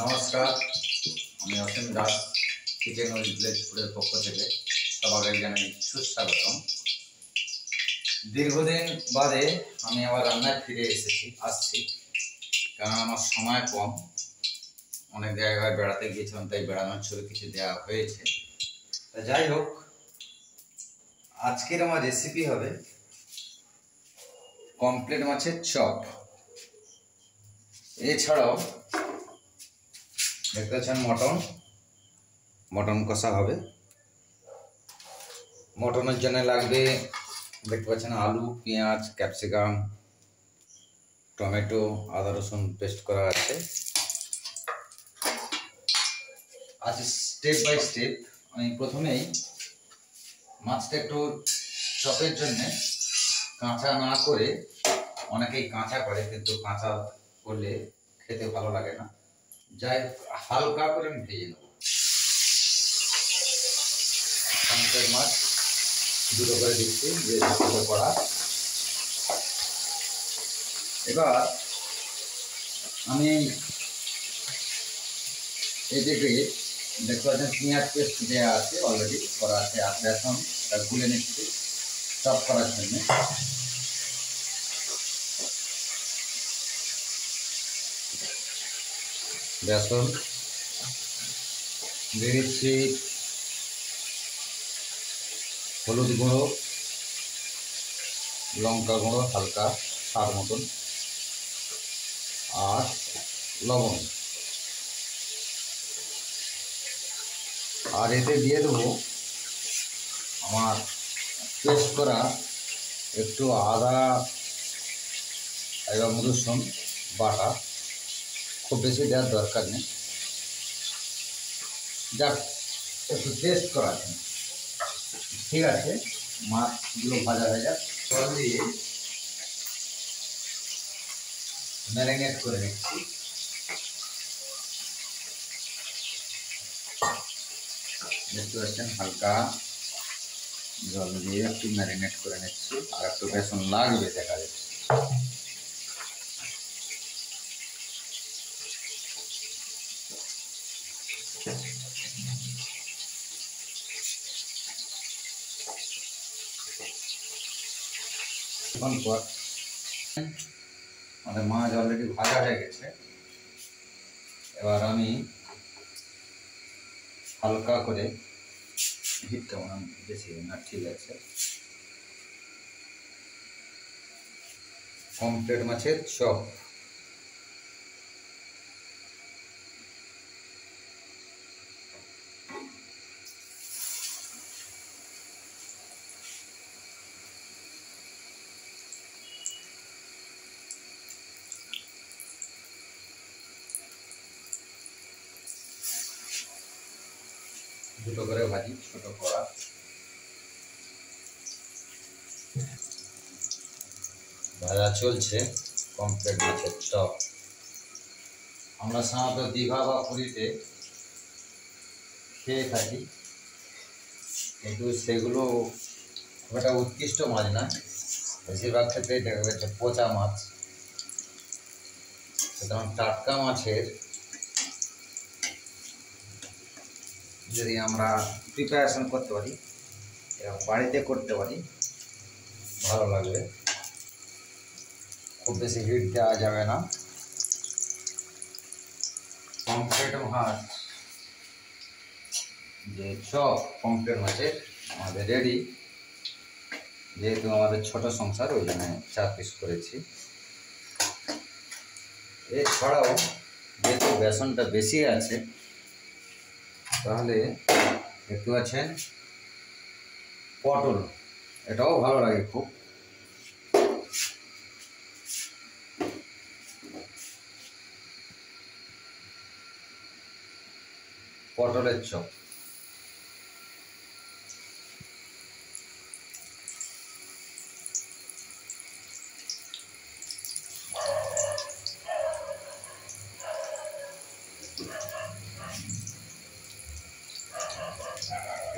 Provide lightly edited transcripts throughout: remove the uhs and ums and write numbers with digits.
নমস্কার, আমি অসীম Das kitchen with village ফুডের পক্ষ থেকে সবাইকে জানাই সুস্বাগতম। দীর্ঘদিন বাদে আমি আবার রান্নায় ফিরে আসছি, কারণ আমার সময় কম। অনেক জায়গায় বেড়াতে গিয়েছিলাম, তাই বেড়ানোর ছবি কিছু দেওয়া হয়েছে। তা যাই হোক, আজকের আমার রেসিপি হবে কমপ্লেট মাছের চপ। এছাড়াও দেখতে পাচ্ছেন মটন কষা হবে। মটনের জন্য লাগবে, দেখতে পাচ্ছেন, আলু, পেঁয়াজ, ক্যাপসিকাম, টমেটো, আদা রসুন পেস্ট করা আছে। আজ স্টেপ বাই স্টেপ আমি প্রথমেই মাছটা একটু চপের জন্যে কাঁচা না করে, অনেকেই কাঁচা করে কিন্তু কাঁচা করলে খেতে ভালো লাগে না, যাই হালকা করে আমি ভেজে নেব। মাছ দুটো করে দিচ্ছি, যে দুটো করা। এবার আমি এদিকে দেখতে পাচ্ছেন পেঁয়াজ পেস্ট দেওয়া আছে, অলরেডি করা আছে, আর বেসন গুলে নিচ্ছি চপ করার জন্য। বেসন দিয়ে দিচ্ছি, হলুদ গুঁড়ো, লঙ্কা গুঁড়ো হালকা স্বাদ মতন, আর লবণ। আর এতে দিয়ে দেবো আমার পেস্ট করা একটু আদা এবং রসুন বাটা। খুব বেশি দেওয়ার দরকার নেই, যাক একটু টেস্ট করার জন্য। ঠিক আছে, মাছগুলো ভাজা হয়ে যাক। জল দিয়ে ম্যারিনেট করে নিচ্ছি। দেখতে পাচ্ছেন হালকা জল দিয়ে একটু ম্যারিনেট করে নিচ্ছি, আর একটু বেসন লাগবে দেখা যাচ্ছে। পর আমাদের মাছ অলরেডি ভাজা হয়ে গেছে। এবার আমি হালকা করে হিট কেমন বেশি না, ঠিক আছে। কমপ্লেট মাছের চপ দুটো করে ভাজি, ছোট করা। ভাজা চলছে কমপ্লেট মাছের চপ। আমরা সাধারণত দীঘা বা পুরীতে খেয়ে থাকি, কিন্তু সেগুলো খুব একটা উৎকৃষ্ট মাছ না। বেশিরভাগ ক্ষেত্রেই দেখা গেছে পচা মাছ। সুতরাং টাটকা মাছের যদি আমরা প্রিপারেশন করতে পারি এবং বাড়িতে করতে পারি, ভালো লাগবে। খুব বেশি হিট দেওয়া যাবে না। কমপ্লেট মাছ যে চপ কমপ্লেট মাছের আমাদের রেডি। যেহেতু আমাদের ছোট সংসার, ওই জন্য 4 পিস করেছি। এছাড়াও যেহেতু বেসনটা বেশি আছে, তাহলে দেখতে পাচ্ছেন পটল, এটাও ভালো লাগে খুব। পটলের চপ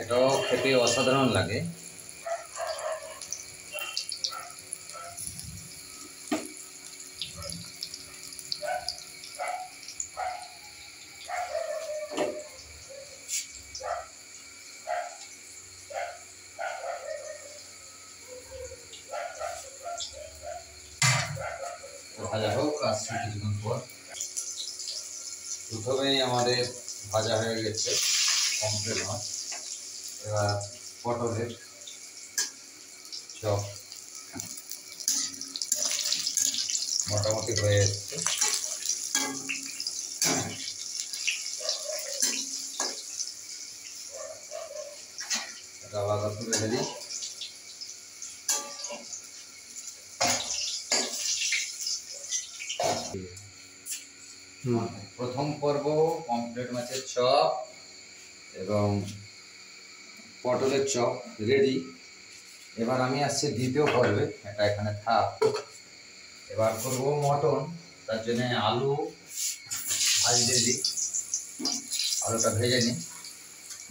এটাও খেতে অসাধারণ লাগে। আসছি কিছুক্ষণ পর। প্রথমেই আমাদের ভাজা হয়ে গেছে পমফ্রেট মাছ। এবার পটলের চপ মোটামুটি হয়ে এসছে। এটা আলাদা তুলে ফেলি। প্রথম পর্ব পমফ্রেট মাছের চপ এবং পটলের চপ রেডি। এবার আমি আসছি দ্বিতীয় পর্বে, এটা এখানে থাক। এবার করবো মটন। তার জন্য আলু ভাজতে দিই, আলুটা ভেজে নিই।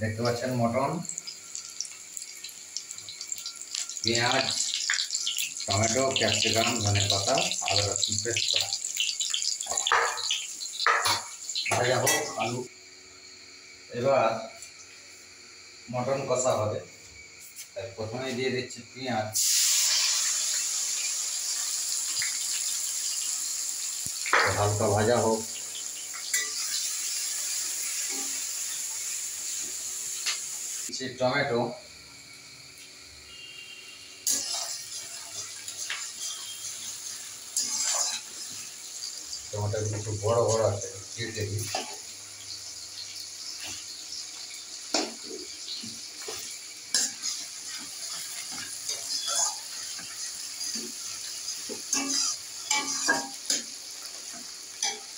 দেখতে পাচ্ছেন মটন, পেঁয়াজ, টমেটো, ক্যাপসিকাম, ধনেপাতা, আদা রসুন পেস্ট করা ভাজা হোক আলু। এবার মটন কষা হবে, তাই প্রথমে দিয়ে দিচ্ছি পেঁয়াজ। হালকা ভাজা হোক। টমেটো, টমেটো একটু বড় বড় আছে, কেটে দিই।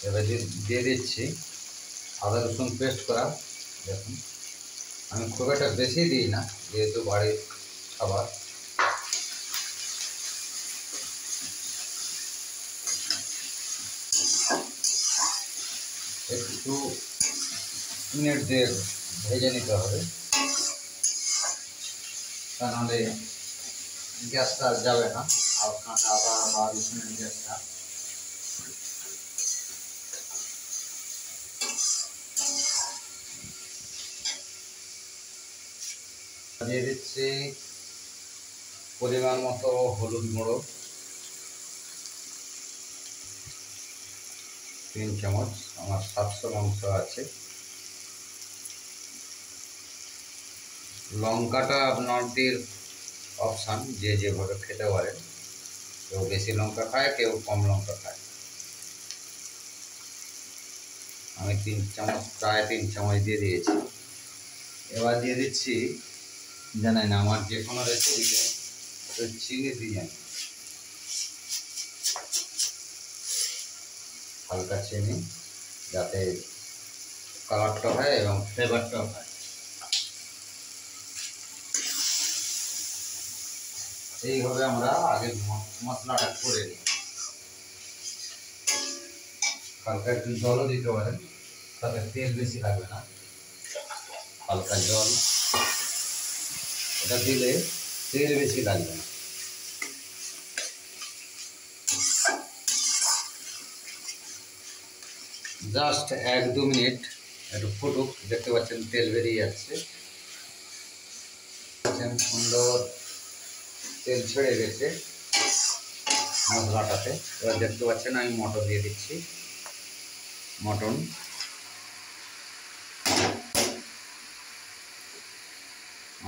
এবার দিয়ে দিচ্ছি আদা রসুন পেস্ট করা। দেখুন আমি খুব একটা বেশি দিই না, যেহেতু বাড়ির খাবার। একটু মিনিট দিয়ে ভেজে নিতে হবে, তা নাহলে গ্যাসটা যাবে না। আর কাঁচা আদা বা রসুনের গ্যাসটা। দিয়ে দিচ্ছি পরিমাণ মতো হলুদ গুঁড়ো 3 চামচ। আমার 700 মাংস আছে। লঙ্কাটা আপনাদের অপশান, যে যেভাবে খেতে পারেন। কেউ বেশি লঙ্কা খায়, কেউ কম লঙ্কা খায়। আমি 3 চামচ, প্রায় 3 চামচ দিয়ে দিয়েছি। এবার দিয়ে দিচ্ছি, জানেন আমার যে কোনো রেসিপিতে চিনি দিয়ে হালকা চিনি, যাতে কালারটা হয় এবং ফ্লেভারটাও হয়। এইভাবে আমরা আগে মশলাটা করে নিই। হালকা একটু জলও দিতে পারেন, তাতে তেল বেশি লাগবে না। হালকা জল, এটা দিলে তেল বেশি লাগবে না। জাস্ট 1-2 মিনিট একটু ফুটুক। দেখতে পাচ্ছেন তেল বেরিয়ে যাচ্ছে, সুন্দর তেল ছেড়ে গেছে মশলাটাতে। এবার দেখতে পাচ্ছেন আমি মটন দিয়ে দিচ্ছি। মটন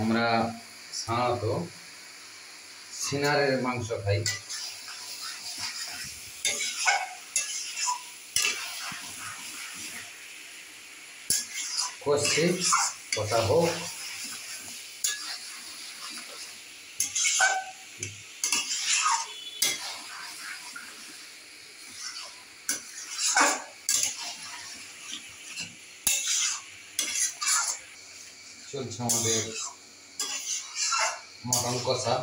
আমরা সাধারণত সিনারের মাংস খাই। কষছি, কষা হোক। চলছে আমাদের মটন কষা।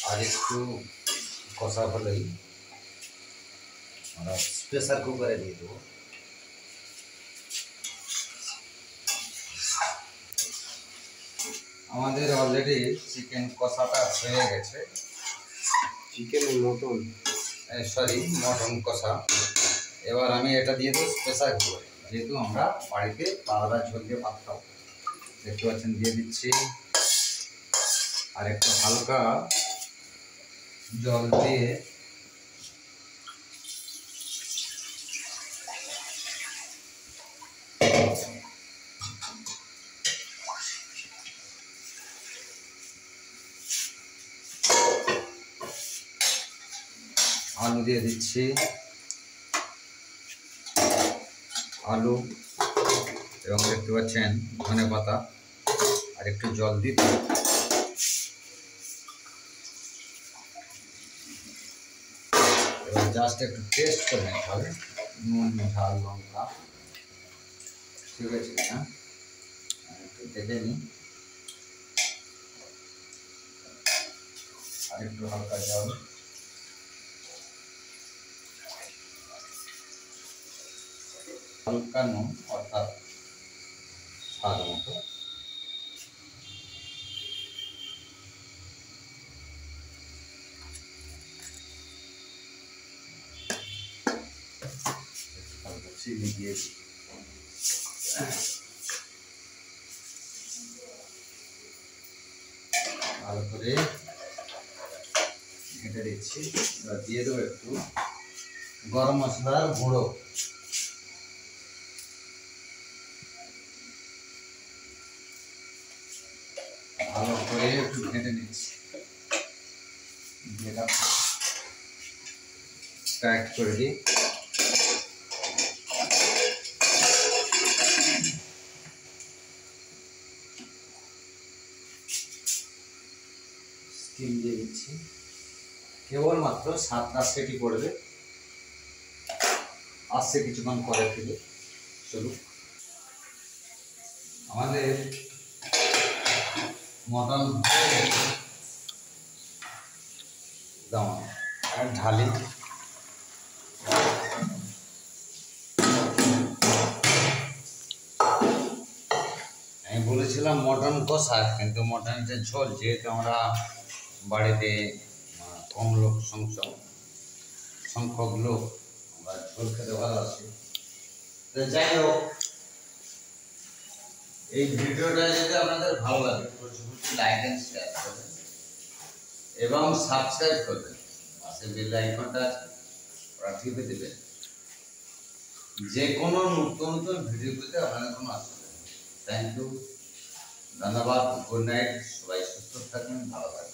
আর একটু কষা হলেই আমরা প্রেসার কুকারে দিয়ে দেবো। আমাদের অলরেডি চিকেন কষাটা হয়ে গেছে। মটন কষা। এবার আমি এটা দিয়ে দেবো প্রেসার কুকারে, যেহেতু আমরা বাড়িতে আলাদা ঝোল দিয়ে ভাত খাবো। দেখতে পাচ্ছেন দিয়ে দিচ্ছি। আর একটু হালকা জল দিয়ে আমি দিয়ে দিচ্ছি আলু এবং দেখতে পাচ্ছেন ধনে পাতা আর একটু জল দিতে এবার জাস্ট একটু টেস্ট করে নিতে হবে নুন ঝাল লঙ্কা ঠিক আছে কিনা একটু দেখে নিই আর একটু হালকা জল হালকা নুন অর্থাৎ স্বাদ মতো হালকা চিনি দিয়ে ভালো করে এটা দিচ্ছি এবার দিয়ে দেবো একটু গরম মশলার গুঁড়ো ভালো করে একটু ঘেঁটে নিচ্ছি এটা টাইট করে দিই স্টিম দিয়ে দিচ্ছি কেবলমাত্র 7টা সিটি পড়বে আসছে কিছুক্ষণ পরে ফিরে চলুন আমাদের মটন দাম আর ঢালি আমি বলেছিলাম মটন কষা কিন্তু মটনের যে ঝোল যেহেতু আমরা বাড়িতে কম লোক সংখ্যক লোক আমরা ঝোল খেতে ভালোবাসি তো যাই হোক এই ভিডিওটা যদি আপনাদের ভালো লাগে প্রচুর লাইক এন্ড শেয়ার করবেন এবং সাবস্ক্রাইব করবেন পাশে বেল আইকনটা ওরা টিপে দেবেন যে কোনো নতুন নতুন ভিডিও পেতে আপনাদের কোনো অসুবিধা নেই থ্যাংক ইউ ধন্যবাদ গুড নাইট সবাই সুস্থ থাকবেন ভালো থাকবেন